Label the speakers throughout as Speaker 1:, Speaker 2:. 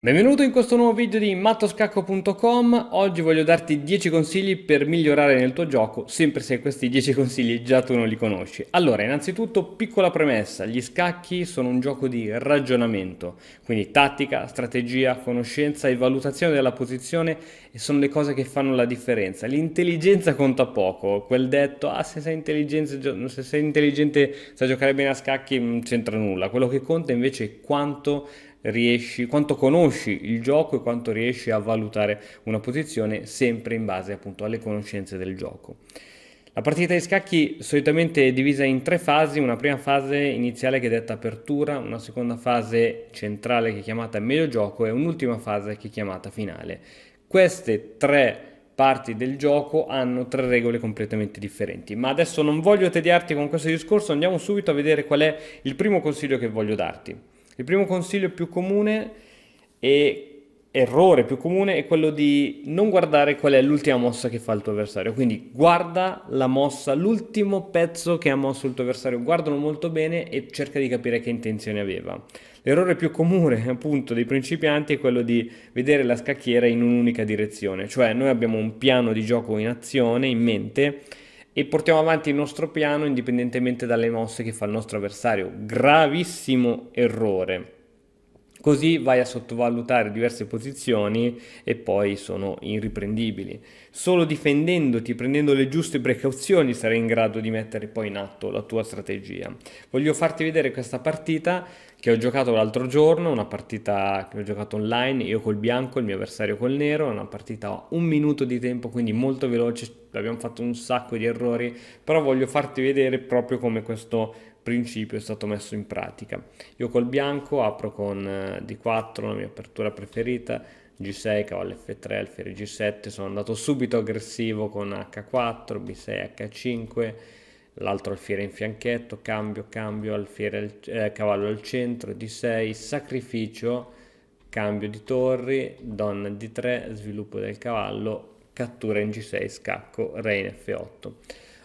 Speaker 1: Benvenuto in questo nuovo video di mattoscacco.com. Oggi voglio darti 10 consigli per migliorare nel tuo gioco, sempre se questi 10 consigli già tu non li conosci. Allora, innanzitutto, piccola premessa, gli scacchi sono un gioco di ragionamento, quindi tattica, strategia, conoscenza e valutazione della posizione e sono le cose che fanno la differenza. L'intelligenza conta poco, quel detto, se sei intelligente, se sei intelligente sai giocare bene a scacchi non c'entra nulla. Quello che conta invece è quanto conosci il gioco e quanto riesci a valutare una posizione sempre in base appunto alle conoscenze del gioco. La partita di scacchi solitamente è divisa in tre fasi: una prima fase iniziale che è detta apertura, una seconda fase centrale che è chiamata medio gioco e un'ultima fase che è chiamata finale. Queste tre parti del gioco hanno tre regole completamente differenti, ma adesso non voglio tediarti con questo discorso, andiamo subito a vedere qual è il primo consiglio che voglio darti. Il primo consiglio più comune e errore più comune è quello di non guardare qual è l'ultima mossa che fa il tuo avversario. Quindi guarda la mossa, l'ultimo pezzo che ha mosso il tuo avversario, guardalo molto bene e cerca di capire che intenzione aveva. L'errore più comune, appunto, dei principianti è quello di vedere la scacchiera in un'unica direzione, cioè noi abbiamo un piano di gioco in azione, in mente, e portiamo avanti il nostro piano indipendentemente dalle mosse che fa il nostro avversario. Gravissimo errore. Così vai a sottovalutare diverse posizioni e poi sono irriprendibili. Solo difendendoti, prendendo le giuste precauzioni, sarai in grado di mettere poi in atto la tua strategia. Voglio farti vedere questa partita che ho giocato l'altro giorno, una partita che ho giocato online, io col bianco, il mio avversario col nero, una partita a un minuto di tempo, quindi molto veloce, abbiamo fatto un sacco di errori, però voglio farti vedere proprio come questo principio è stato messo in pratica. Io col bianco apro con D4, la mia apertura preferita, G6, cavallo F3, alfiere G7, sono andato subito aggressivo con H4, B6, H5, l'altro alfiere in fianchetto, cambio, cavallo al centro, D6, sacrificio, cambio di torri, donna D3, sviluppo del cavallo, cattura in G6, scacco, re in F8.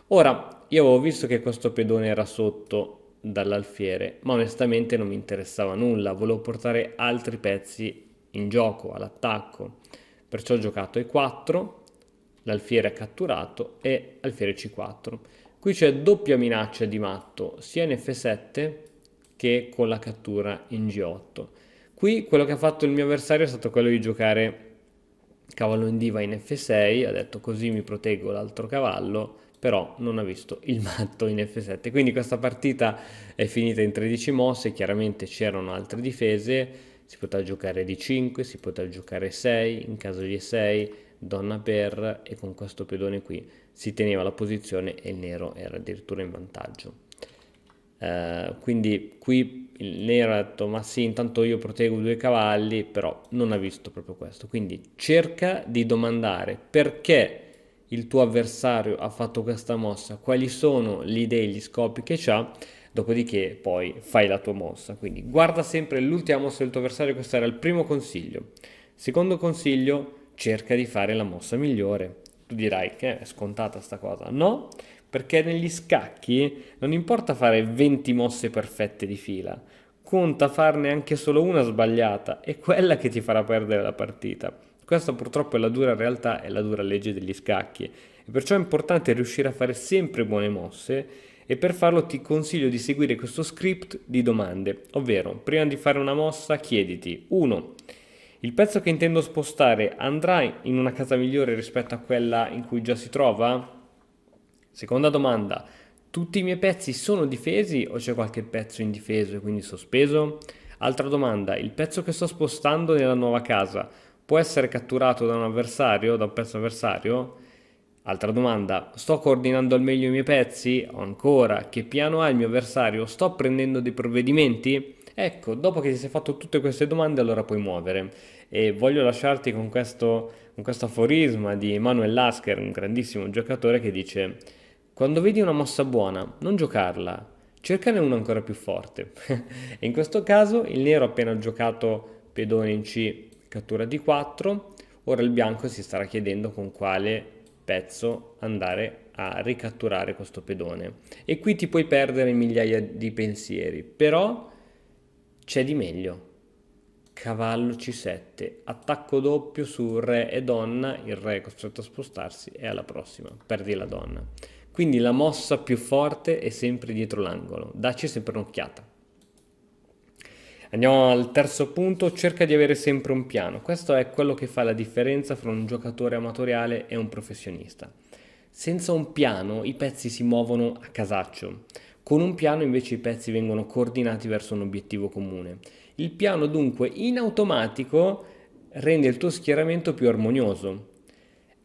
Speaker 1: Ora, io avevo visto che questo pedone era sotto dall'alfiere, ma onestamente non mi interessava nulla, volevo portare altri pezzi in gioco, all'attacco. Perciò ho giocato E4, l'alfiere è catturato e alfiere C4. Qui c'è doppia minaccia di matto, sia in F7 che con la cattura in G8. Qui quello che ha fatto il mio avversario è stato quello di giocare cavallo in diva in F6, ha detto così mi proteggo l'altro cavallo, però non ha visto il matto in F7. Quindi questa partita è finita in 13 mosse, chiaramente c'erano altre difese, si poteva giocare D5, si poteva giocare 6, in caso di E6, donna per, e con questo pedone qui si teneva la posizione e il nero era addirittura in vantaggio. Quindi qui il nero ha detto ma sì, intanto io proteggo due cavalli, però non ha visto proprio questo. Quindi cerca di domandare perché il tuo avversario ha fatto questa mossa, quali sono le idee, gli scopi che ha, dopodiché poi fai la tua mossa. Quindi guarda sempre l'ultima mossa del tuo avversario, questo era il primo consiglio. Secondo consiglio, cerca di fare la mossa migliore. Tu dirai che è scontata sta cosa. No, perché negli scacchi non importa fare 20 mosse perfette di fila, conta farne anche solo una sbagliata, è quella che ti farà perdere la partita. Questa purtroppo è la dura realtà e la dura legge degli scacchi e perciò è importante riuscire a fare sempre buone mosse e per farlo ti consiglio di seguire questo script di domande, ovvero prima di fare una mossa chiediti 1. Il pezzo che intendo spostare andrà in una casa migliore rispetto a quella in cui già si trova? Seconda domanda, tutti i miei pezzi sono difesi o c'è qualche pezzo indifeso e quindi sospeso? Altra domanda, il pezzo che sto spostando nella nuova casa può essere catturato da un avversario, da un pezzo avversario? Altra domanda, sto coordinando al meglio i miei pezzi? O ancora, che piano ha il mio avversario? Sto prendendo dei provvedimenti? Ecco, dopo che ti sei fatto tutte queste domande, allora puoi muovere. E voglio lasciarti con questo aforisma di Manuel Lasker, un grandissimo giocatore, che dice: quando vedi una mossa buona, non giocarla, cercane una ancora più forte. E in questo caso il nero ha appena giocato pedone in C, cattura D4, ora il bianco si starà chiedendo con quale pezzo andare a ricatturare questo pedone. E qui ti puoi perdere migliaia di pensieri, però c'è di meglio. cavallo C7, attacco doppio su re e donna, il re è costretto a spostarsi e alla prossima perdi la donna. Quindi la mossa più forte è sempre dietro l'angolo, dacci sempre un'occhiata. Andiamo al terzo punto, cerca di avere sempre un piano. Questo è quello che fa la differenza fra un giocatore amatoriale e un professionista. Senza un piano i pezzi si muovono a casaccio. Con un piano invece i pezzi vengono coordinati verso un obiettivo comune. Il piano dunque in automatico rende il tuo schieramento più armonioso.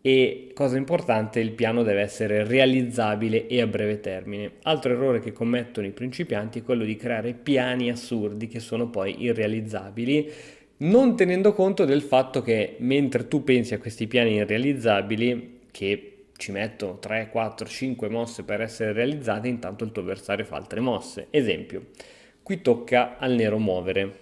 Speaker 1: E cosa importante, il piano deve essere realizzabile e a breve termine. Altro errore che commettono i principianti è quello di creare piani assurdi che sono poi irrealizzabili, non tenendo conto del fatto che mentre tu pensi a questi piani irrealizzabili, che ci mettono 3, 4, 5 mosse per essere realizzati, intanto il tuo avversario fa altre mosse. Esempio, qui tocca al nero muovere.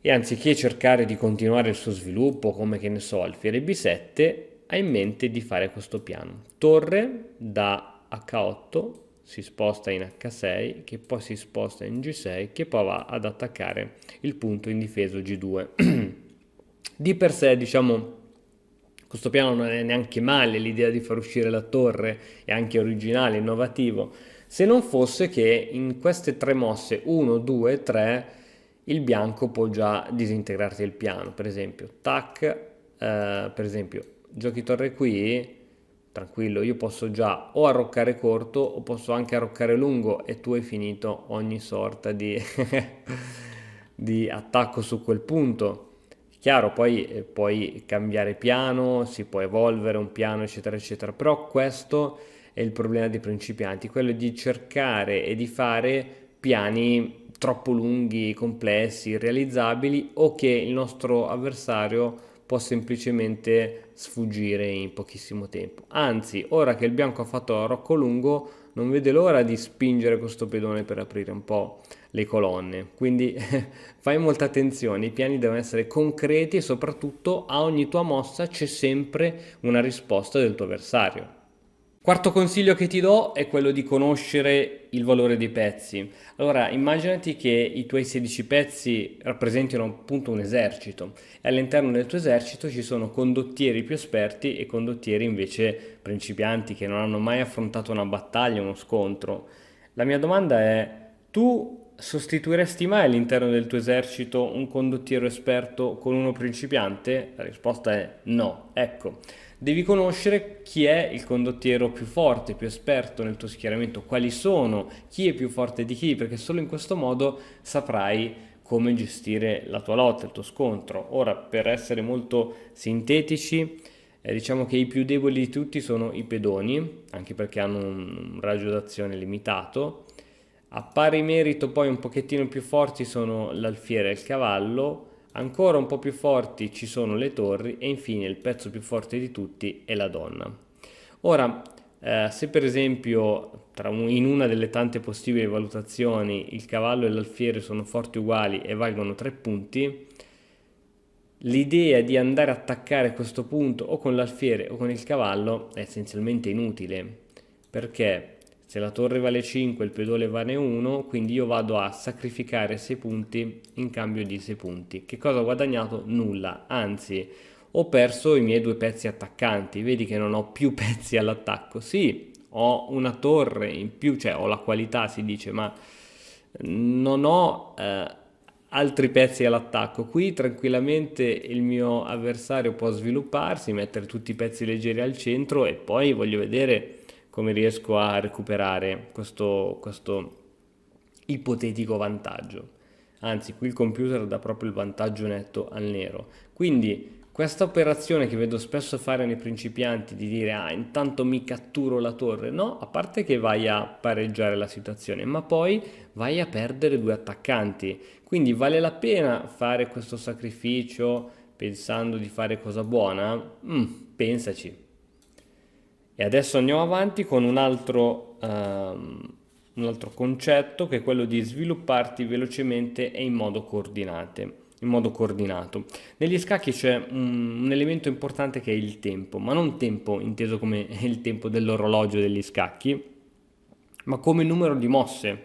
Speaker 1: E anziché cercare di continuare il suo sviluppo, come che ne so, alfiere B7, ha in mente di fare questo piano. Torre da H8 si sposta in H6, che poi si sposta in G6, che poi va ad attaccare il punto indifeso G2. Di per sé, diciamo, questo piano non è neanche male, l'idea di far uscire la torre è anche originale, innovativo, se non fosse che in queste tre mosse 1, 2, 3 il bianco può già disintegrarti il piano, per esempio, tac, per esempio, giochi torre qui, tranquillo, io posso già o arroccare corto o posso anche arroccare lungo e tu hai finito ogni sorta di, di attacco su quel punto. Chiaro, poi puoi cambiare piano, si può evolvere un piano, eccetera, eccetera, però questo è il problema dei principianti, quello di cercare e di fare piani troppo lunghi, complessi, irrealizzabili o che il nostro avversario può semplicemente sfuggire in pochissimo tempo. Anzi, ora che il bianco ha fatto l'arrocco lungo, non vede l'ora di spingere questo pedone per aprire un po' le colonne. Quindi fai molta attenzione, i piani devono essere concreti e soprattutto a ogni tua mossa c'è sempre una risposta del tuo avversario. Quarto consiglio che ti do è quello di conoscere il valore dei pezzi. Allora, immaginati che i tuoi 16 pezzi rappresentino appunto un esercito e all'interno del tuo esercito ci sono condottieri più esperti e condottieri invece principianti che non hanno mai affrontato una battaglia, uno scontro. La mia domanda è, tu sostituiresti mai all'interno del tuo esercito un condottiero esperto con uno principiante? La risposta è no. Ecco. Devi conoscere chi è il condottiero più forte, più esperto nel tuo schieramento, quali sono, chi è più forte di chi, perché solo in questo modo saprai come gestire la tua lotta, il tuo scontro. Ora, per essere molto sintetici, diciamo che i più deboli di tutti sono i pedoni, anche perché hanno un raggio d'azione limitato. A pari merito poi un pochettino più forti sono l'alfiere e il cavallo. Ancora un po' più forti ci sono le torri e infine il pezzo più forte di tutti è la donna. Ora, se per esempio in una delle tante possibili valutazioni il cavallo e l'alfiere sono forti uguali e valgono 3 punti, l'idea di andare a attaccare questo punto o con l'alfiere o con il cavallo è essenzialmente inutile, perché se la torre vale 5 il pedone vale 1, quindi io vado a sacrificare 6 punti in cambio di 6 punti. Che cosa ho guadagnato? Nulla, anzi ho perso i miei 2 pezzi attaccanti, vedi che non ho più pezzi all'attacco. Sì, ho una torre in più, cioè ho la qualità si dice, ma non ho altri pezzi all'attacco. Qui tranquillamente il mio avversario può svilupparsi, mettere tutti i pezzi leggeri al centro e poi voglio vedere come riesco a recuperare questo ipotetico vantaggio. Anzi, qui il computer dà proprio il vantaggio netto al nero. Quindi questa operazione che vedo spesso fare nei principianti di dire intanto mi catturo la torre, no, a parte che vai a pareggiare la situazione, ma poi vai a perdere 2 attaccanti. Quindi vale la pena fare questo sacrificio pensando di fare cosa buona? Pensaci. E adesso andiamo avanti con un altro concetto che è quello di svilupparti velocemente e in modo coordinato. Negli scacchi c'è un elemento importante che è il tempo, ma non tempo inteso come il tempo dell'orologio degli scacchi, ma come numero di mosse.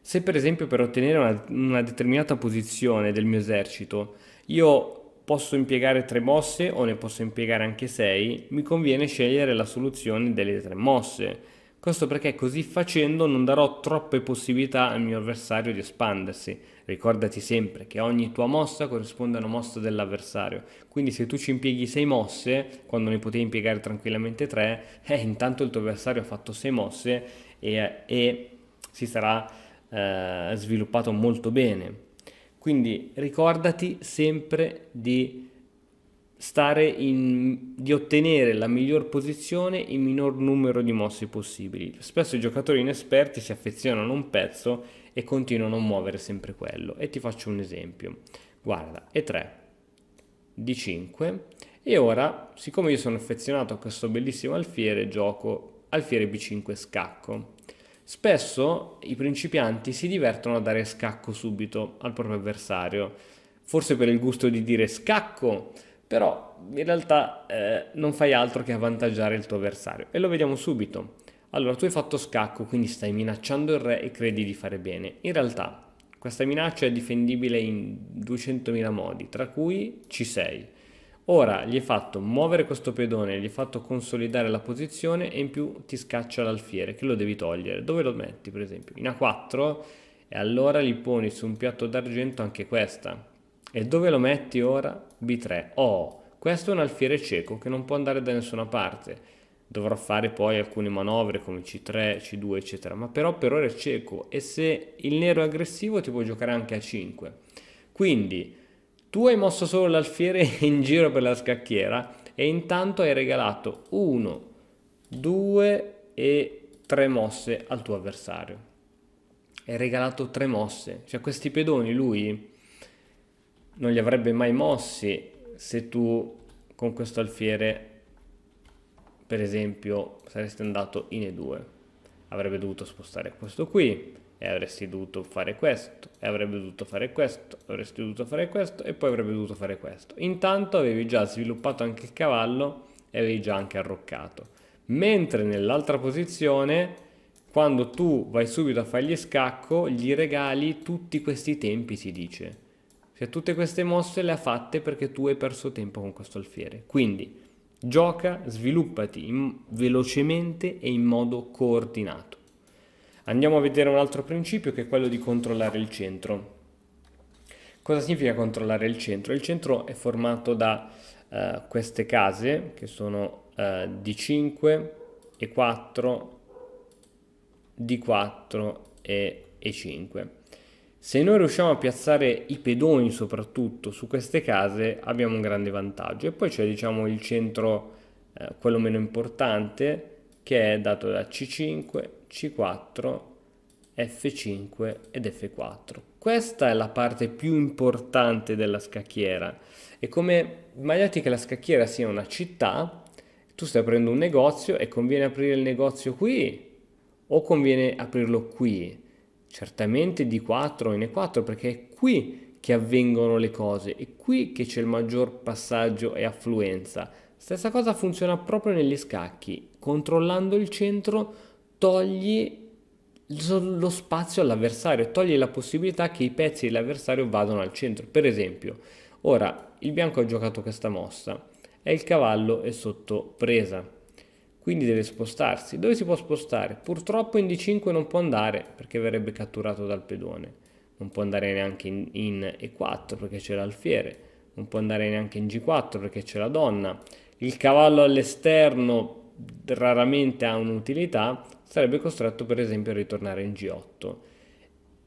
Speaker 1: Se per esempio per ottenere una determinata posizione del mio esercito io posso impiegare 3 mosse o ne posso impiegare anche 6, mi conviene scegliere la soluzione delle 3 mosse. Questo perché così facendo non darò troppe possibilità al mio avversario di espandersi. Ricordati sempre che ogni tua mossa corrisponde a una mossa dell'avversario. Quindi se tu ci impieghi 6 mosse, quando ne potevi impiegare tranquillamente 3, intanto il tuo avversario ha fatto 6 mosse e si sarà sviluppato molto bene. Quindi ricordati sempre di ottenere la miglior posizione in minor numero di mosse possibili. Spesso i giocatori inesperti si affezionano a un pezzo e continuano a muovere sempre quello. E ti faccio un esempio. Guarda, E3, D5 e ora, siccome io sono affezionato a questo bellissimo alfiere, gioco alfiere B5 scacco. Spesso i principianti si divertono a dare scacco subito al proprio avversario, forse per il gusto di dire scacco, però in realtà non fai altro che avvantaggiare il tuo avversario e lo vediamo subito. Allora, tu hai fatto scacco, quindi stai minacciando il re e credi di fare bene. In realtà, questa minaccia è difendibile in 200.000 modi, tra cui C6. Ora gli hai fatto muovere questo pedone, gli hai fatto consolidare la posizione e in più ti scaccia l'alfiere che lo devi togliere. Dove lo metti, per esempio? In A4 e allora gli poni su un piatto d'argento anche questa. E dove lo metti ora? B3. Oh, questo è un alfiere cieco che non può andare da nessuna parte. Dovrò fare poi alcune manovre come C3, C2, eccetera, ma però per ora è cieco e se il nero è aggressivo ti può giocare anche a 5. Quindi tu hai mosso solo l'alfiere in giro per la scacchiera e intanto hai regalato 1, 2 e 3 mosse al tuo avversario. Hai regalato 3 mosse, cioè questi pedoni lui non li avrebbe mai mossi se tu con questo alfiere, per esempio, saresti andato in E2. Avrebbe dovuto spostare questo qui e avresti dovuto fare questo e avrebbe dovuto fare questo, avresti dovuto fare questo e poi avrebbe dovuto fare questo. Intanto avevi già sviluppato anche il cavallo e avevi già anche arroccato. Mentre nell'altra posizione, quando tu vai subito a fargli scacco, gli regali tutti questi tempi, si dice. Cioè tutte queste mosse le ha fatte perché tu hai perso tempo con questo alfiere. Quindi gioca, sviluppati velocemente e in modo coordinato. Andiamo a vedere un altro principio che è quello di controllare il centro. Cosa significa controllare il centro? Il centro è formato da queste case che sono D5, E4, D4 e E5. Se noi riusciamo a piazzare i pedoni soprattutto su queste case abbiamo un grande vantaggio e poi c'è diciamo il centro, quello meno importante, che è dato da C5, C4, F5 ed F4. Questa è la parte più importante della scacchiera e come immaginati che la scacchiera sia una città, tu stai aprendo un negozio e conviene aprire il negozio qui o conviene aprirlo qui? Certamente D4 o in E4 perché è qui che avvengono le cose, è qui che c'è il maggior passaggio e affluenza. Stessa cosa funziona proprio negli scacchi. Controllando il centro togli lo spazio all'avversario, togli la possibilità che i pezzi dell'avversario vadano al centro. Per esempio, ora il bianco ha giocato questa mossa e il cavallo è sotto presa. Quindi deve spostarsi. Dove si può spostare? Purtroppo in D5 non può andare perché verrebbe catturato dal pedone. Non può andare neanche in E4 perché c'è l'alfiere. Non può andare neanche in G4 perché c'è la donna. Il cavallo all'esterno raramente ha un'utilità. Sarebbe costretto per esempio a ritornare in G8.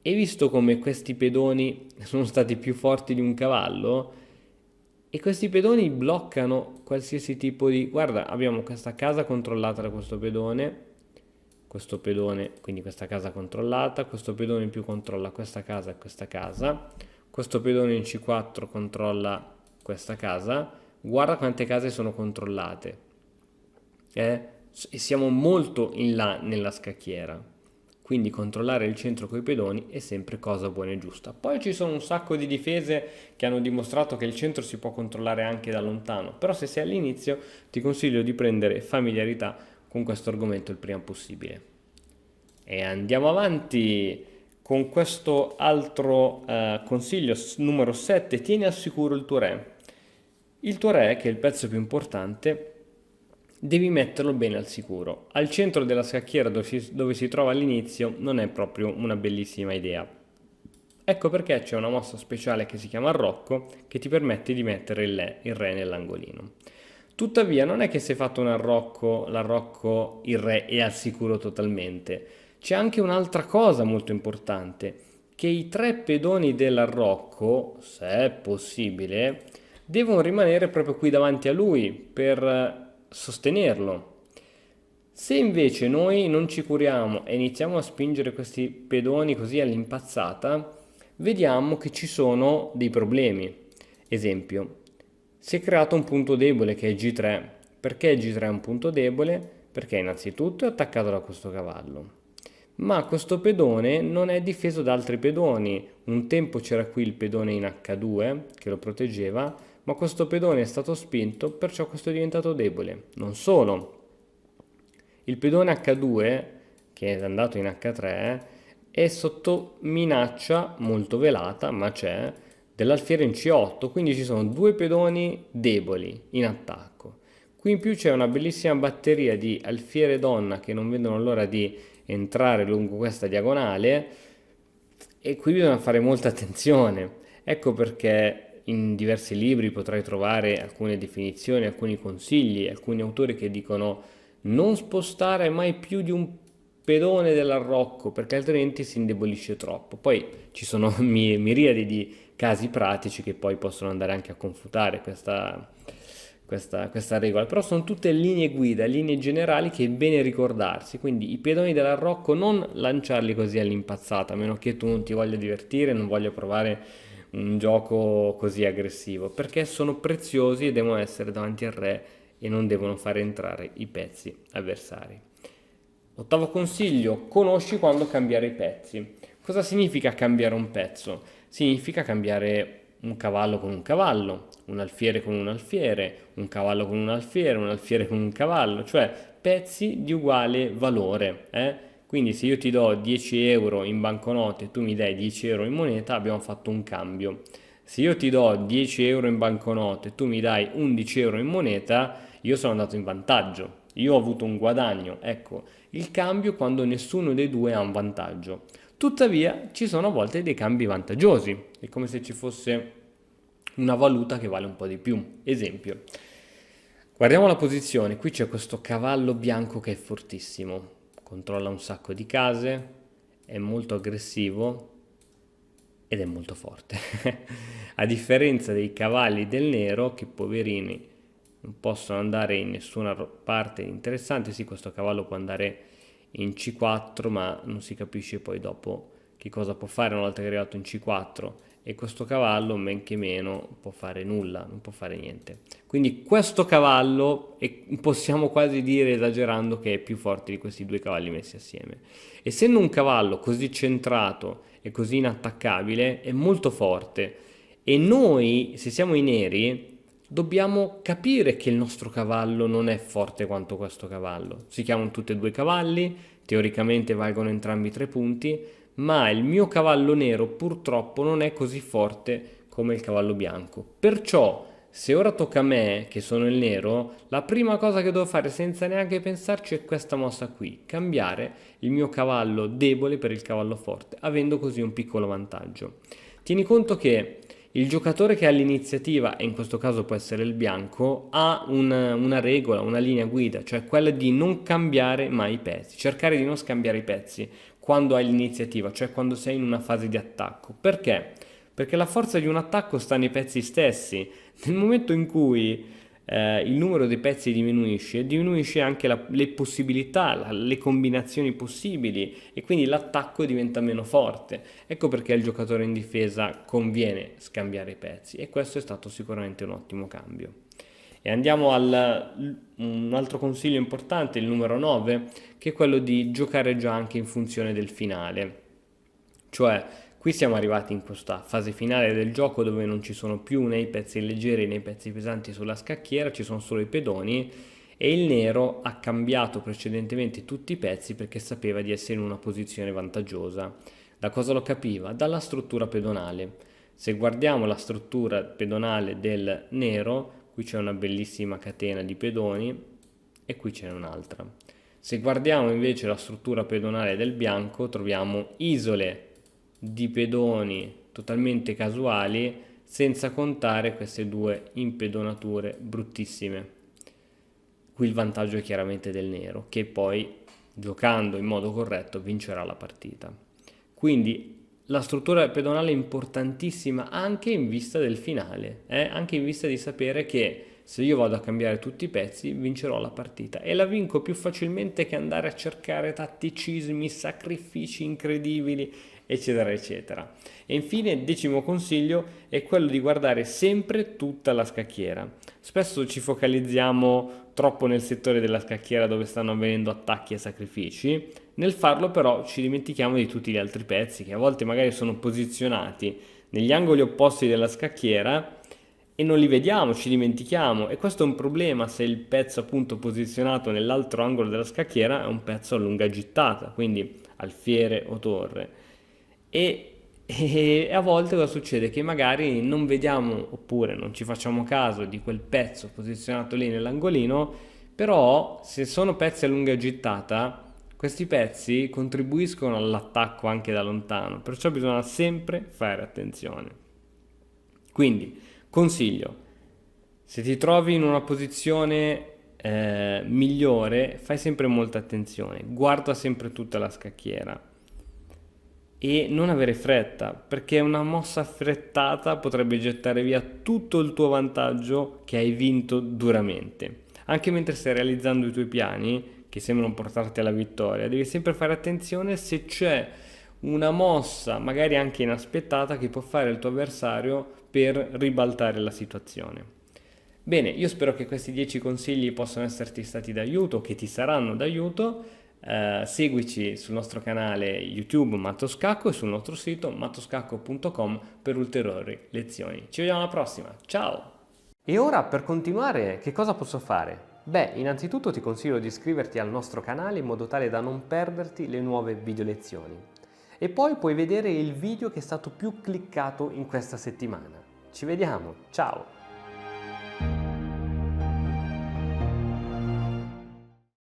Speaker 1: E visto come questi pedoni sono stati più forti di un cavallo, e questi pedoni bloccano qualsiasi tipo di... Guarda, abbiamo questa casa controllata da questo pedone, quindi questa casa controllata, questo pedone in più controlla questa casa e questa casa, questo pedone in C4 controlla questa casa, guarda quante case sono controllate. E siamo molto in là nella scacchiera. Quindi controllare il centro coi pedoni è sempre cosa buona e giusta. Poi ci sono un sacco di difese che hanno dimostrato che il centro si può controllare anche da lontano, però se sei all'inizio ti consiglio di prendere familiarità con questo argomento il prima possibile. E andiamo avanti con questo altro consiglio numero 7, tieni al sicuro il tuo re. Il tuo re, che è il pezzo più importante, devi metterlo bene al sicuro. Al centro della scacchiera dove si trova all'inizio non è proprio una bellissima idea. Ecco perché c'è una mossa speciale che si chiama arrocco che ti permette di mettere il re nell'angolino. Tuttavia non è che se hai fatto un arrocco, l'arrocco il re è al sicuro totalmente. C'è anche un'altra cosa molto importante, che i 3 pedoni dell'arrocco, se è possibile, devono rimanere proprio qui davanti a lui per sostenerlo. Se invece noi non ci curiamo e iniziamo a spingere questi pedoni così all'impazzata, vediamo che ci sono dei problemi. Esempio, si è creato un punto debole che è G3. Perché G3 è un punto debole? Perché innanzitutto è attaccato da questo cavallo. Ma questo pedone non è difeso da altri pedoni. Un tempo c'era qui il pedone in H2 che lo proteggeva, ma questo pedone è stato spinto, perciò questo è diventato debole. Non solo, il pedone H2, che è andato in H3, è sotto minaccia molto velata, ma c'è, dell'alfiere in C8, quindi ci sono 2 pedoni deboli in attacco. Qui in più c'è una bellissima batteria di alfiere donna che non vedono l'ora di entrare lungo questa diagonale e qui bisogna fare molta attenzione. Ecco perché in diversi libri potrai trovare alcune definizioni, alcuni consigli, alcuni autori che dicono non spostare mai più di un pedone dell'arrocco perché altrimenti si indebolisce troppo. Poi ci sono miriadi di casi pratici che poi possono andare anche a confutare questa regola, però sono tutte linee guida, linee generali che è bene ricordarsi, quindi i pedoni dell'arrocco non lanciarli così all'impazzata, a meno che tu non ti voglia divertire, non voglia provare un gioco così aggressivo, perché sono preziosi e devono essere davanti al re e non devono fare entrare i pezzi avversari. Ottavo consiglio, conosci quando cambiare i pezzi. Cosa significa cambiare un pezzo? Significa cambiare un cavallo con un cavallo, un alfiere con un alfiere, un cavallo con un alfiere con un cavallo, cioè pezzi di uguale valore. Quindi se io ti do 10 euro in banconote e tu mi dai 10 euro in moneta, abbiamo fatto un cambio. Se io ti do 10 euro in banconote e tu mi dai 11 euro in moneta, io sono andato in vantaggio, io ho avuto un guadagno. Ecco, il cambio quando nessuno dei due ha un vantaggio. Tuttavia ci sono a volte dei cambi vantaggiosi, è come se ci fosse una valuta che vale un po' di più. Esempio, guardiamo la posizione, qui c'è questo cavallo bianco che è fortissimo, controlla un sacco di case, è molto aggressivo ed è molto forte. A differenza dei cavalli del nero che poverini non possono andare in nessuna parte interessante. Sì, questo cavallo può andare in C4, ma non si capisce poi dopo che cosa può fare una volta che è arrivato in C4, e questo cavallo men che meno può fare nulla, non può fare niente. Quindi questo cavallo possiamo quasi dire, esagerando, che è più forte di questi 2 cavalli messi assieme. Essendo un cavallo così centrato e così inattaccabile, è molto forte, e noi, se siamo i neri, dobbiamo capire che il nostro cavallo non è forte quanto questo cavallo. Si chiamano tutti e 2 cavalli, teoricamente valgono entrambi 3 punti, ma il mio cavallo nero purtroppo non è così forte come il cavallo bianco. Perciò, se ora tocca a me, che sono il nero, la prima cosa che devo fare senza neanche pensarci è questa mossa qui, cambiare il mio cavallo debole per il cavallo forte, avendo così un piccolo vantaggio. Tieni conto che il giocatore che ha l'iniziativa, e in questo caso può essere il bianco, ha una regola, una linea guida, cioè quella di non cambiare mai i pezzi, cercare di non scambiare i pezzi quando hai l'iniziativa, cioè quando sei in una fase di attacco. Perché? Perché la forza di un attacco sta nei pezzi stessi. Nel momento in cui il numero dei pezzi diminuisce anche le possibilità, le combinazioni possibili, e quindi l'attacco diventa meno forte. Ecco perché al giocatore in difesa conviene scambiare i pezzi, e questo è stato sicuramente un ottimo cambio. E andiamo un altro consiglio importante, il numero 9, che è quello di giocare già anche in funzione del finale. Cioè, qui siamo arrivati in questa fase finale del gioco dove non ci sono più né i pezzi leggeri né i pezzi pesanti sulla scacchiera, ci sono solo i pedoni, e il nero ha cambiato precedentemente tutti i pezzi perché sapeva di essere in una posizione vantaggiosa. Da cosa lo capiva? Dalla struttura pedonale. Se guardiamo la struttura pedonale del nero, qui c'è una bellissima catena di pedoni e qui c'è un'altra. Se guardiamo invece la struttura pedonale del bianco, troviamo isole di pedoni totalmente casuali, senza contare queste due impedonature bruttissime. Qui il vantaggio è chiaramente del nero, che poi, giocando in modo corretto, vincerà la partita. Quindi la struttura pedonale è importantissima anche in vista del finale, anche in vista di sapere che se io vado a cambiare tutti i pezzi vincerò la partita e la vinco più facilmente che andare a cercare tatticismi, sacrifici incredibili, eccetera eccetera. E infine il 10° consiglio è quello di guardare sempre tutta la scacchiera. Spesso ci focalizziamo troppo nel settore della scacchiera dove stanno avvenendo attacchi e sacrifici. Nel farlo però ci dimentichiamo di tutti gli altri pezzi che a volte magari sono posizionati negli angoli opposti della scacchiera e non li vediamo, ci dimentichiamo, e questo è un problema se il pezzo appunto posizionato nell'altro angolo della scacchiera è un pezzo a lunga gittata, quindi alfiere o torre. E a volte cosa succede? Che magari non vediamo oppure non ci facciamo caso di quel pezzo posizionato lì nell'angolino, però se sono pezzi a lunga gittata, questi pezzi contribuiscono all'attacco anche da lontano, perciò bisogna sempre fare attenzione. Quindi, consiglio, se ti trovi in una posizione migliore, fai sempre molta attenzione, guarda sempre tutta la scacchiera e non avere fretta, perché una mossa affrettata potrebbe gettare via tutto il tuo vantaggio che hai vinto duramente. Anche mentre stai realizzando i tuoi piani, che sembrano portarti alla vittoria, devi sempre fare attenzione se c'è una mossa, magari anche inaspettata, che può fare il tuo avversario per ribaltare la situazione. Bene, io spero che questi 10 consigli possano esserti stati d'aiuto, che ti saranno d'aiuto. Seguici sul nostro canale YouTube Mattoscacco e sul nostro sito mattoscacco.com per ulteriori lezioni. Ci vediamo alla prossima, ciao! E ora per continuare che cosa posso fare? Beh, innanzitutto ti consiglio di iscriverti al nostro canale in modo tale da non perderti le nuove video lezioni. E poi puoi vedere il video che è stato più cliccato in questa settimana. Ci vediamo, ciao!